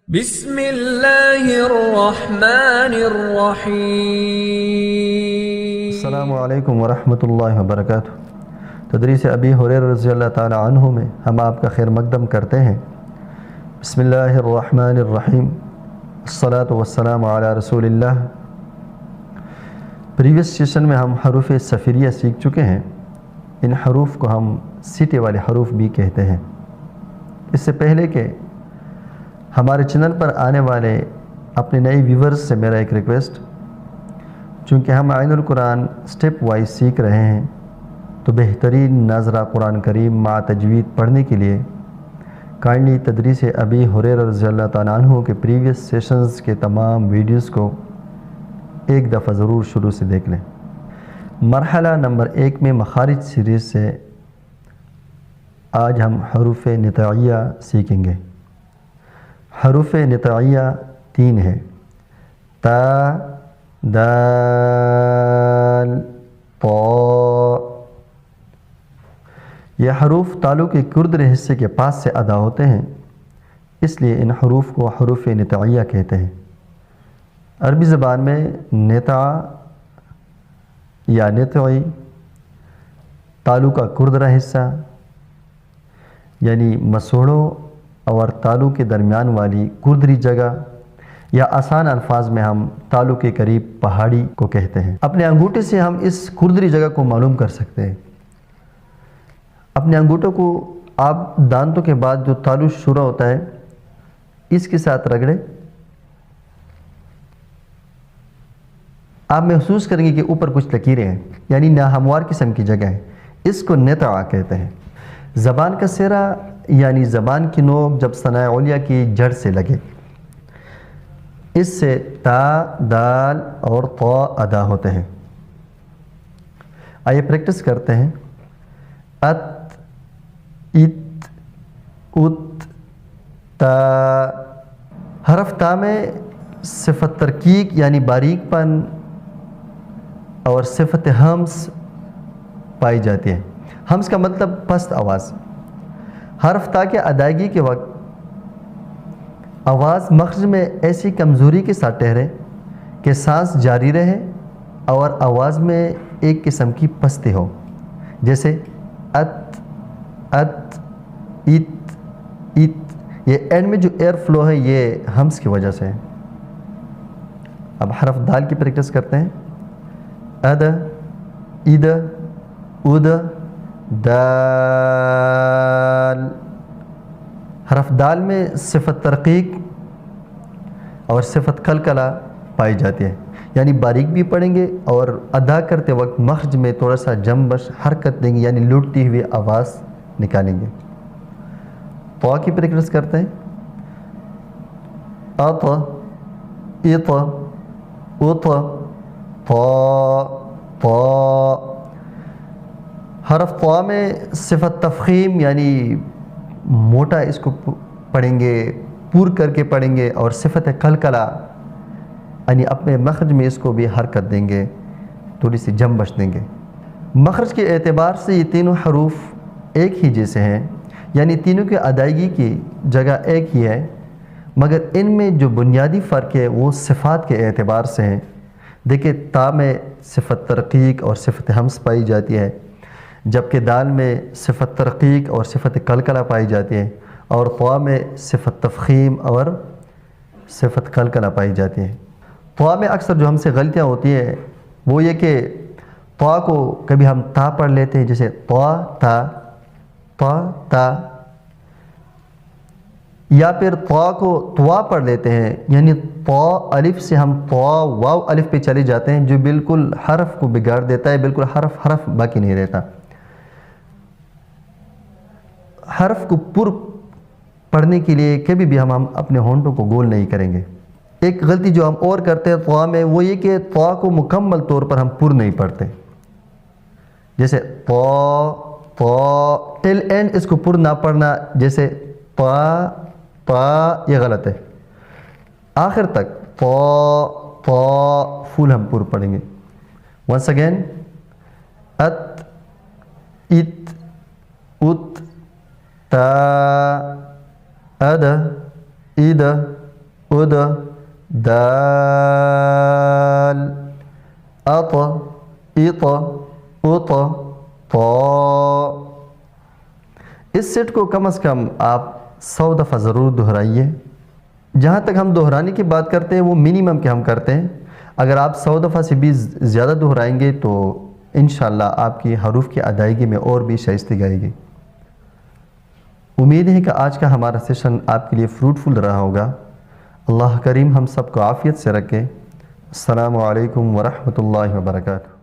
بسم اللہ الرحمن الرحیم۔ السلام علیکم ورحمۃ اللہ وبرکاتہ۔ تدریس ابی ہریرہ رضی اللہ تعالی عنہ میں ہم آپ کا خیر مقدم کرتے ہیں۔ بسم اللہ الرحمن الرحیم، الصلاۃ والسلام علی رسول اللہ۔ پریویس سیشن میں ہم حروف صفریہ سیکھ چکے ہیں۔ ان حروف کو ہم سیٹے والے حروف بھی کہتے ہیں۔ اس سے پہلے کہ ہمارے چینل پر آنے والے اپنے نئے ویورز سے میرا ایک ریکویسٹ، چونکہ ہم عین القرآن سٹیپ وائز سیکھ رہے ہیں، تو بہترین ناظرہ قرآن کریم مع تجوید پڑھنے کے لیے کائنڈلی تدریس ابی ہریرہ رضی اللہ تعالیٰ عنہ کے پریویس سیشنز کے تمام ویڈیوز کو ایک دفعہ ضرور شروع سے دیکھ لیں۔ مرحلہ نمبر 1 میں مخارج سیریز سے آج ہم حروف نطعیہ سیکھیں گے۔ حروف نطعیہ 3 ہے: تا، دال، طا۔ یہ حروف تالو کے کردر حصے کے پاس سے ادا ہوتے ہیں، اس لیے ان حروف کو حروف نطعیہ کہتے ہیں۔ عربی زبان میں نطع یا نطعی تالو کا کردرہ حصہ، یعنی مسوڑوں اور تالو کے درمیان والی کردری جگہ، یا آسان الفاظ میں ہم تالو کے قریب پہاڑی کو کہتے ہیں۔ اپنے انگوٹھے سے ہم اس کردری جگہ کو معلوم کر سکتے ہیں۔ اپنے انگوٹھوں کو آپ دانتوں کے بعد جو تالو شروع ہوتا ہے اس کے ساتھ رگڑیں، آپ محسوس کریں گے کہ اوپر کچھ لکیریں ہیں، یعنی ناہموار قسم کی جگہ ہے۔ اس کو نطع کہتے ہیں۔ زبان کا سرا یعنی زبان کی نوک جب ثناء علیہ کی جڑ سے لگے، اس سے تا، دال اور طا ادا ہوتے ہیں۔ آئیے پریکٹس کرتے ہیں۔ ات، ات، ات، تا۔ حرف تا میں صفت ترقیق یعنی باریک پن اور صفت ہمس پائی جاتی ہے۔ ہمس کا مطلب پست آواز۔ حرف تا کے ادائیگی کے وقت آواز مخرج میں ایسی کمزوری کے ساتھ ٹھہرے کہ سانس جاری رہے اور آواز میں ایک قسم کی پستی ہو، جیسے ات، ات، ات، ات۔ یہ اینڈ میں جو ایئر فلو ہے یہ ہمس کی وجہ سے ہے۔ اب حرف دال کی پریکٹس کرتے ہیں۔ اد، اد، اد، دال۔ حرف دال میں صفت ترقیق اور صفت کلکلہ پائی جاتی ہے، یعنی باریک بھی پڑھیں گے اور ادا کرتے وقت مخرج میں تھوڑا سا جنبش حرکت دیں گے، یعنی لوٹتی ہوئی آواز نکالیں گے۔ طا کی پریکٹس کرتے ہیں۔ اط، اط، اط، طا، طا۔ حرف طا میں صفت تفخیم یعنی موٹا اس کو پڑھیں گے، پور کر کے پڑھیں گے، اور صفت کلکلہ یعنی اپنے مخرج میں اس کو بھی حرکت دیں گے، تھوڑی سی جنبش دیں گے۔ مخرج کے اعتبار سے یہ تینوں حروف ایک ہی جیسے ہیں، یعنی تینوں کی ادائیگی کی جگہ ایک ہی ہے، مگر ان میں جو بنیادی فرق ہے وہ صفات کے اعتبار سے ہیں۔ دیکھیں، تا میں صفت ترقیق اور صفت ہمس پائی جاتی ہے، جبکہ دال میں صفت ترقیق اور صفت کلکلہ پائی جاتی ہے، اور طا میں صفت تفخیم اور صفت کلکلہ پائی جاتی ہے۔ طا میں اکثر جو ہم سے غلطیاں ہوتی ہیں وہ یہ کہ طا کو کبھی ہم تا پڑھ لیتے ہیں، جیسے طا، تا، طا، تا، یا پھر طا کو طوا پڑھ لیتے ہیں، یعنی طا الف سے ہم طا واو الف پہ چلے جاتے ہیں، جو بالکل حرف کو بگاڑ دیتا ہے، بالکل حرف باقی نہیں رہتا۔ حرف کو پر پڑھنے کے لیے کبھی بھی ہم اپنے ہونٹوں کو گول نہیں کریں گے۔ ایک غلطی جو ہم اور کرتے ہیں طا میں وہ یہ کہ طا کو مکمل طور پر ہم پر نہیں پڑھتے، جیسے طا، طا، ٹل اینڈ اس کو پر نہ پڑھنا، جیسے طا، طا، یہ غلط ہے۔ آخر تک طا، طا فل ہم پر پڑھیں گے۔ ونس اگین، ات، ات، ات، تا، اد، اد، اد دال اط اط اط طا. اس سیٹ کو کم از کم آپ 100 دفعہ ضرور دہرائیے. جہاں تک ہم دہرانے کی بات کرتے ہیں وہ منیمم کے ہم کرتے ہیں. اگر آپ 100 دفعہ سے بھی زیادہ دہرائیں گے تو انشاءاللہ آپ کی حروف کی ادائیگی میں اور بھی شائستگی آئے گی. امید ہے کہ آج کا ہمارا سیشن آپ کے لیے فروٹفل رہا ہوگا. اللہ کریم ہم سب کو عافیت سے رکھے. السلام علیکم ورحمۃ اللہ وبرکاتہ.